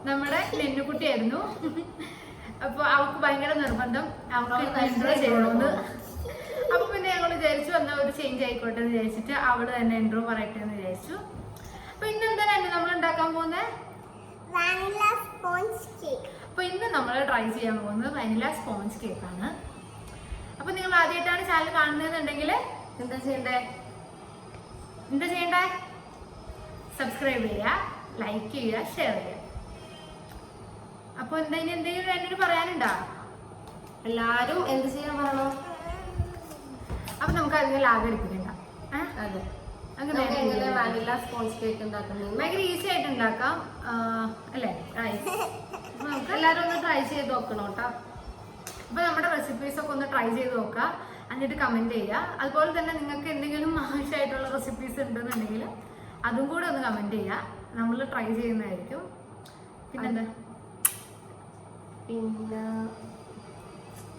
നമ്മുടെ നെന്നുകുട്ടിയായിരുന്നു. അപ്പോൾ അവൾക്ക് ഭയങ്കര നിർബന്ധം അവൾക്ക് എൻട്രോ ചെയ്യണമെന്ന്. അപ്പൊ പിന്നെ ഞങ്ങൾ വിചാരിച്ചു എന്നാൽ ഒരു ചേഞ്ച് ആയിക്കോട്ടെ എന്ന് വിചാരിച്ചിട്ട് അവള് തന്നെ എൻട്രോ പറയട്ടെ എന്ന് വിചാരിച്ചു. അപ്പൊ ഇന്നെന്താണ് നമ്മൾ ഉണ്ടാക്കാൻ പോകുന്നത്? അപ്പൊ ഇന്ന് നമ്മൾ ട്രൈ ചെയ്യാൻ പോകുന്നത് വനില സ്പോഞ്ച് കേക്കാണ്. അപ്പൊ നിങ്ങൾ ആദ്യമായിട്ടാണ് ചാനൽ കാണുന്നതെന്നുണ്ടെങ്കിൽ എന്താ ചെയ്യണ്ടേ? സബ്സ്ക്രൈബ് ചെയ്യുക, ലൈക്ക് ചെയ്യുക, ഷെയർ ചെയ്യുക. അപ്പൊ എന്തെങ്കിലും എന്നോട് പറയാനുണ്ടോ? എല്ലാരും എന്ത് ചെയ്യാൻ പറയണോ? അപ്പൊ നമുക്ക് അധികം ലാഗ് എടുക്കുന്നുണ്ട. അതെ, എങ്ങനെ വാനില സ്പോഞ്ച് കേക്ക് ഉണ്ടാക്കുന്നത് ഭയങ്കര ഈസി ആയിട്ട് ഉണ്ടാക്കാം അല്ലേ? നമുക്ക് എല്ലാരും ഒന്ന് ട്രൈ ചെയ്ത് നോക്കണം കേട്ടോ. അപ്പൊ നമ്മുടെ റെസിപ്പീസ് ഒക്കെ ഒന്ന് ട്രൈ ചെയ്ത് നോക്കുക, എന്നിട്ട് കമന്റ് ചെയ്യുക. അതുപോലെ തന്നെ നിങ്ങൾക്ക് എന്തെങ്കിലും ആവശ്യമായിട്ടുള്ള റെസിപ്പീസ് ഉണ്ടെന്നുണ്ടെങ്കിൽ അതും കൂടെ ഒന്ന് കമന്റ് ചെയ്യുക, നമ്മൾ ട്രൈ ചെയ്യുന്നതായിരിക്കും. പിന്നെ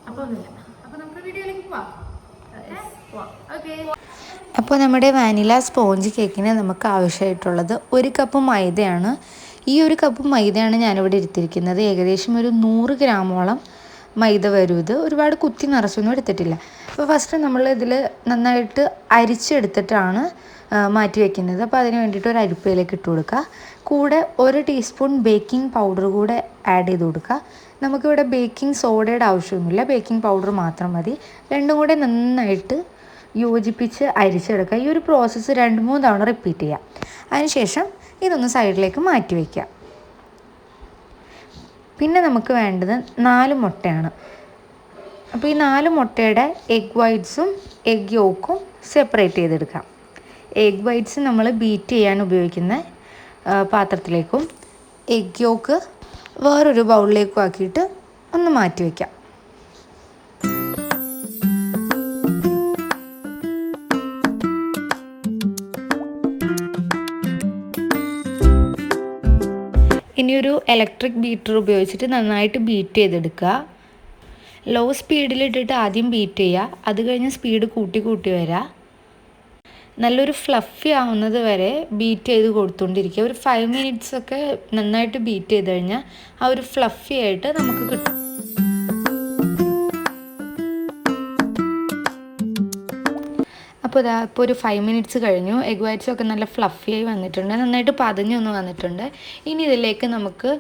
അപ്പൊ ഒന്നുമില്ല. അപ്പൊ നമുക്ക് വീഡിയോയിലേക്ക് പോവാം. ഓക്കെ. അപ്പോൾ നമ്മുടെ വാനില സ്പോഞ്ച് കേക്കിന് നമുക്ക് ആവശ്യമായിട്ടുള്ളത് 1 കപ്പ് മൈദയാണ്. ഈ 1 കപ്പ് മൈദയാണ് ഞാനിവിടെ എടുത്തിരിക്കുന്നത്. ഏകദേശം ഒരു 100 ഗ്രാമോളം മൈദ വരും. ഇത് ഒരുപാട് കുത്തി നിറച്ചൊന്നും എടുത്തിട്ടില്ല. അപ്പോൾ ഫസ്റ്റ് നമ്മൾ ഇതിൽ നന്നായിട്ട് അരിച്ചെടുത്തിട്ടാണ് മാറ്റി വയ്ക്കുന്നത്. അപ്പോൾ അതിന് വേണ്ടിയിട്ട് ഒരു അരിപ്പയിലേക്ക് ഇട്ട് കൊടുക്കുക. കൂടെ 1 ടീസ്പൂൺ ബേക്കിംഗ് പൗഡർ കൂടെ ആഡ് ചെയ്ത് കൊടുക്കുക. നമുക്കിവിടെ ബേക്കിംഗ് സോഡയുടെ ആവശ്യമൊന്നുമില്ല, ബേക്കിംഗ് പൗഡർ മാത്രം മതി. രണ്ടും കൂടെ നന്നായിട്ട് യോജിപ്പിച്ച് അരിച്ചെടുക്കുക. ഈ ഒരു പ്രോസസ്സ് 2-3 തവണ റിപ്പീറ്റ് ചെയ്യുക. അതിനുശേഷം ഇതൊന്ന് സൈഡിലേക്ക് മാറ്റി വയ്ക്കുക. പിന്നെ നമുക്ക് വേണ്ടത് 4 മുട്ടയാണ്. അപ്പോൾ ഈ 4 മുട്ടയുടെ എഗ് വൈറ്റ്സും എഗ് യോക്കും സെപ്പറേറ്റ് ചെയ്തെടുക്കാം. എഗ് വൈറ്റ്സ് നമ്മൾ ബീറ്റ് ചെയ്യാൻ ഉപയോഗിക്കുന്ന പാത്രത്തിലേക്കും എഗ് യോക്ക് വേറൊരു ബൗളിലേക്കും ആക്കിയിട്ട് ഒന്ന് മാറ്റി വയ്ക്കാം. ഇനിയൊരു ഇലക്ട്രിക് ബീറ്റർ ഉപയോഗിച്ചിട്ട് നന്നായിട്ട് ബീറ്റ് ചെയ്തെടുക്കുക. ലോ സ്പീഡിലിട്ടിട്ട് ആദ്യം ബീറ്റ് ചെയ്യുക, അത് കഴിഞ്ഞ് സ്പീഡ് കൂട്ടി വരിക. നല്ലൊരു ഫ്ലഫി ആവുന്നത് വരെ ബീറ്റ് ചെയ്ത് കൊടുത്തുകൊണ്ടിരിക്കുക. ഒരു 5 മിനിറ്റ്സ് ഒക്കെ നന്നായിട്ട് ബീറ്റ് ചെയ്ത് കഴിഞ്ഞാൽ ആ ഒരു ഫ്ലഫി ആയിട്ട് നമുക്ക് കിട്ടും. അപ്പോൾ ഇപ്പോൾ ഒരു 5 മിനിറ്റ്സ് കഴിഞ്ഞു. എഗ് വൈറ്റ്സൊക്കെ നല്ല ഫ്ലഫിയായി വന്നിട്ടുണ്ട്, നന്നായിട്ട് പതഞ്ഞൊന്ന് വന്നിട്ടുണ്ട്. ഇനി ഇതിലേക്ക് നമുക്ക്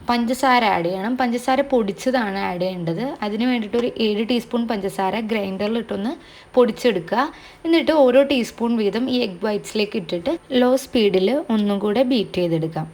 പഞ്ചസാര ആഡ് ചെയ്യണം. പഞ്ചസാര പൊടിച്ചതാണ് ആഡ് ചെയ്യേണ്ടത്. അതിന് വേണ്ടിയിട്ട് ഒരു 7 ടീസ്പൂൺ പഞ്ചസാര ഗ്രൈൻഡറിലിട്ടൊന്ന് പൊടിച്ചെടുക്കുക. എന്നിട്ട് ഓരോ ടീസ്പൂൺ വീതം ഈ എഗ് വൈറ്റ്സിലേക്ക് ഇട്ടിട്ട് ലോ സ്പീഡിൽ ഒന്നും കൂടെ ബീറ്റ് ചെയ്തെടുക്കാം.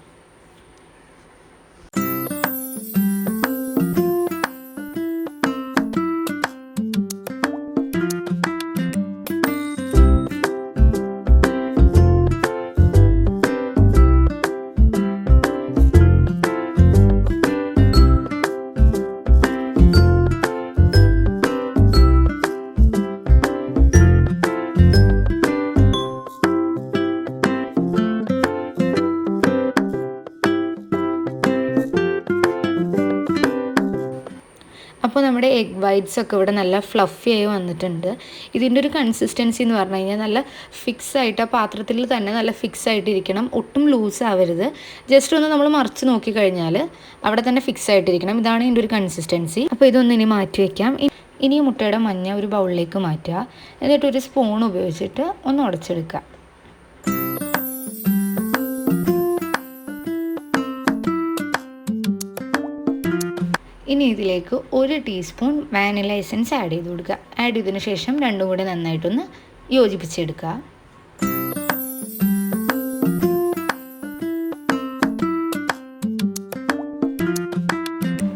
അപ്പോൾ നമ്മുടെ എഗ് വൈറ്റ്സ് ഒക്കെ ഇവിടെ നല്ല ഫ്ലഫി ആയി വന്നിട്ടുണ്ട്. ഇതിൻ്റെ ഒരു കൺസിസ്റ്റൻസി എന്ന് പറഞ്ഞു കഴിഞ്ഞാൽ നല്ല ഫിക്സ് ആയിട്ട് ആ പാത്രത്തിൽ തന്നെ നല്ല ഫിക്സ് ആയിട്ടിരിക്കണം, ഒട്ടും ലൂസ് ആവരുത്. ജസ്റ്റ് ഒന്ന് നമ്മൾ മറിച്ച് നോക്കിക്കഴിഞ്ഞാൽ അവിടെ തന്നെ ഫിക്സ് ആയിട്ടിരിക്കണം. ഇതാണ് ഇതിൻ്റെ ഒരു കൺസിസ്റ്റൻസി. അപ്പോൾ ഇതൊന്ന് ഇനി മാറ്റി വയ്ക്കാം. ഇനി മുട്ടയുടെ മഞ്ഞ ഒരു ബൗളിലേക്ക് മാറ്റുക. എന്നിട്ട് ഒരു സ്പൂൺ ഉപയോഗിച്ചിട്ട് ഒന്ന് ഉടച്ചെടുക്കുക. ഇനി ഇതിലേക്ക് 1 ടീസ്പൂൺ വാനില എസൻസ് ആഡ് ചെയ്ത് കൊടുക്കുക. ആഡ് ചെയ്തതിന് ശേഷം രണ്ടും കൂടെ നന്നായിട്ടൊന്ന് യോജിപ്പിച്ചെടുക്കുക.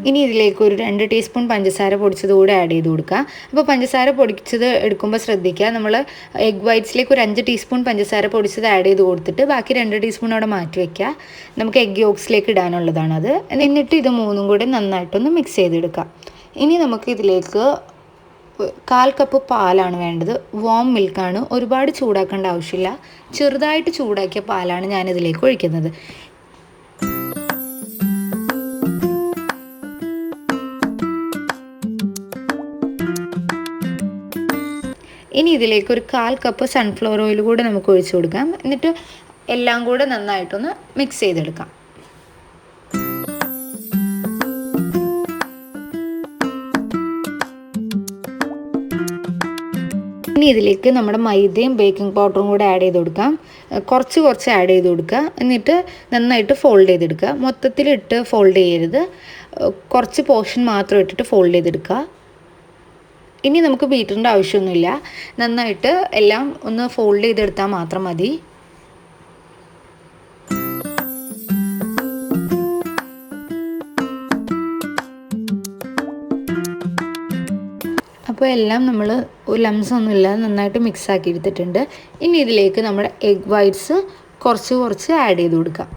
ഇനി ഇതിലേക്ക് ഒരു 2 ടീസ്പൂൺ പഞ്ചസാര പൊടിച്ചത് കൂടെ ആഡ് ചെയ്ത് കൊടുക്കുക. അപ്പോൾ പഞ്ചസാര പൊടിച്ചത് എടുക്കുമ്പോൾ ശ്രദ്ധിക്കുക, നമ്മൾ എഗ് വൈറ്റ്സിലേക്ക് ഒരു 5 ടീസ്പൂൺ പഞ്ചസാര പൊടിച്ചത് ആഡ് ചെയ്ത് കൊടുത്തിട്ട് ബാക്കി 2 ടീസ്പൂൺ അവിടെ മാറ്റി വയ്ക്കുക. നമുക്ക് എഗ് യോക്സിലേക്ക് ഇടാനുള്ളതാണത്. എന്നിട്ട് ഇത് മൂന്നും കൂടെ നന്നായിട്ടൊന്ന് മിക്സ് ചെയ്തെടുക്കുക. ഇനി നമുക്ക് ഇതിലേക്ക് 1/4 കപ്പ് പാലാണ് വേണ്ടത്. വാം മിൽക്കാണ്, ഒരുപാട് ചൂടാക്കേണ്ട ആവശ്യമില്ല. ചെറുതായിട്ട് ചൂടാക്കിയ പാലാണ് ഞാനിതിലേക്ക് ഒഴിക്കുന്നത്. ഇനി ഇതിലേക്ക് ഒരു 1/4 കപ്പ് സൺഫ്ലവർ ഓയിൽ കൂടെ നമുക്ക് ഒഴിച്ചു കൊടുക്കാം. എന്നിട്ട് എല്ലാം കൂടെ നന്നായിട്ടൊന്ന് മിക്സ് ചെയ്തെടുക്കാം. ഇനി ഇതിലേക്ക് നമ്മുടെ മൈദയും ബേക്കിംഗ് പൗഡറും കൂടെ ആഡ് ചെയ്ത് കൊടുക്കാം. കുറച്ച് ആഡ് ചെയ്ത് കൊടുക്കുക. എന്നിട്ട് നന്നായിട്ട് ഫോൾഡ് ചെയ്തെടുക്കുക. മൊത്തത്തിലിട്ട് ഫോൾഡ് ചെയ്യരുത്, കുറച്ച് പോർഷൻ മാത്രം ഇട്ടിട്ട് ഫോൾഡ് ചെയ്തെടുക്കുക. ഇനി നമുക്ക് ബീറ്ററിൻ്റെ ആവശ്യമൊന്നുമില്ല, നന്നായിട്ട് എല്ലാം ഒന്ന് ഫോൾഡ് ചെയ്തെടുത്താൽ മാത്രം മതി. അപ്പോൾ എല്ലാം നമ്മൾ ലംസ് ഒന്നുമില്ലാതെ നന്നായിട്ട് മിക്സ് ആക്കി എടുത്തിട്ടുണ്ട്. ഇനി ഇതിലേക്ക് നമ്മുടെ എഗ് വൈറ്റ്സ് കുറച്ച് ആഡ് ചെയ്ത് കൊടുക്കുക.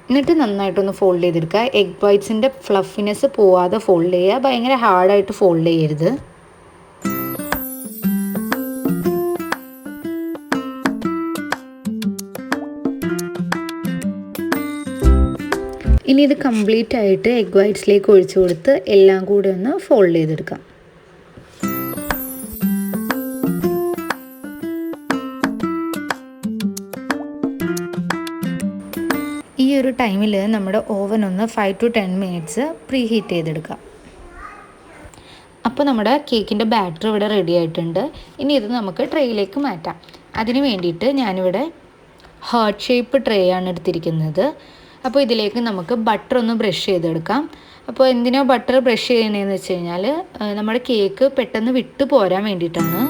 എന്നിട്ട് നന്നായിട്ടൊന്ന് ഫോൾഡ് ചെയ്തെടുക്കുക. എഗ് വൈറ്റ്സിൻ്റെ ഫ്ലഫിനെസ് പോവാതെ ഫോൾഡ് ചെയ്യുക, ഭയങ്കര ഹാർഡായിട്ട് ഫോൾഡ് ചെയ്യരുത്. ഇനി ഇത് കംപ്ലീറ്റ് ആയിട്ട് എഗ് വൈറ്റ്സിലേക്ക് ഒഴിച്ചു കൊടുത്ത് എല്ലാം കൂടെ ഒന്ന് ഫോൾഡ് ചെയ്തെടുക്കാം. ഈ ഒരു ടൈമിൽ നമ്മുടെ ഓവൻ ഒന്ന് 5 to 10 മിനിറ്റ്സ് പ്രീ ഹീറ്റ് ചെയ്തെടുക്കാം. അപ്പോൾ നമ്മുടെ കേക്കിൻ്റെ ബാറ്റർ ഇവിടെ റെഡി ആയിട്ടുണ്ട്. ഇനി ഇത് നമുക്ക് ട്രേയിലേക്ക് മാറ്റാം. അതിന് വേണ്ടിയിട്ട് ഞാനിവിടെ ഹാർട്ട് ഷേപ്പ് ട്രേ ആണ് എടുത്തിരിക്കുന്നത്. അപ്പോൾ ഇതിലേക്ക് നമുക്ക് ബട്ടർ ഒന്ന് ബ്രഷ് ചെയ്തെടുക്കാം. അപ്പോൾ എന്തിനാ ബട്ടർ ബ്രഷ് ചെയ്യണതെന്ന് വെച്ച് കഴിഞ്ഞാൽ നമ്മുടെ കേക്ക് പെട്ടെന്ന് വിട്ടു പോരാൻ വേണ്ടിയിട്ടാണ്.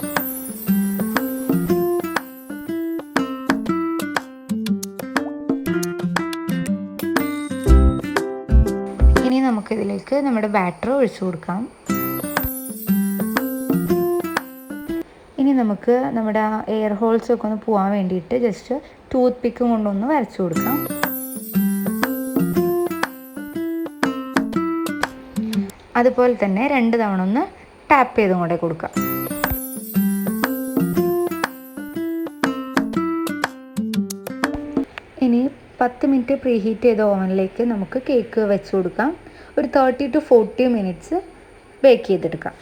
ഇനി നമുക്കിതിലേക്ക് നമ്മുടെ ബാറ്റർ ഒഴിച്ചു കൊടുക്കാം. ഇനി നമുക്ക് നമ്മുടെ എയർ ഹോൾസ് ഒക്കെ ഒന്ന് പോകാൻ വേണ്ടിയിട്ട് ജസ്റ്റ് ടൂത്ത് പിക്കും കൊണ്ടൊന്ന് വരച്ചു കൊടുക്കാം. അതുപോലെ തന്നെ 2 തവണ ഒന്ന് ടാപ്പ് ചെയ്തും കൂടെ കൊടുക്കാം. ഇനി 10 മിനിറ്റ് പ്രീ ഹീറ്റ് ചെയ്ത ഓവനിലേക്ക് നമുക്ക് കേക്ക് വെച്ച് കൊടുക്കാം. ഒരു 30 to 40 മിനിറ്റ്സ് ബേക്ക് ചെയ്തെടുക്കാം.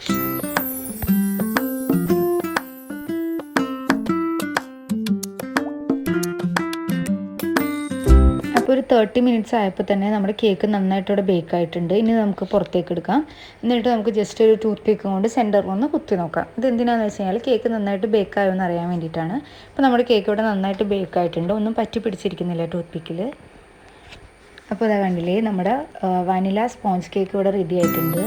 അപ്പോൾ ഒരു 30 മിനിറ്റ്സ് ആയപ്പോൾ തന്നെ നമ്മുടെ കേക്ക് നന്നായിട്ടവിടെ ബേക്ക് ആയിട്ടുണ്ട്. ഇനി നമുക്ക് പുറത്തേക്ക് എടുക്കാം. എന്നിട്ട് നമുക്ക് ജസ്റ്റ് ഒരു ടൂത്ത് പിക്ക് കൊണ്ട് സെൻറ്ററിൽ ഒന്ന് കുത്തി നോക്കാം. ഇത് എന്തിനാണെന്ന് വെച്ച് കഴിഞ്ഞാൽ കേക്ക് നന്നായിട്ട് ബേക്ക് ആയോ എന്ന് അറിയാൻ വേണ്ടിയിട്ടാണ്. അപ്പോൾ നമ്മുടെ കേക്ക് ഇവിടെ നന്നായിട്ട് ബേക്ക് ആയിട്ടുണ്ട്, ഒന്നും പറ്റി പിടിച്ചിരിക്കുന്നില്ല ടൂത്ത് പിക്കിൽ. അപ്പോൾ ഇതാ കണ്ടില്ലേ, നമ്മുടെ വാനില സ്പോഞ്ച് കേക്ക് ഇവിടെ റെഡി ആയിട്ടുണ്ട്.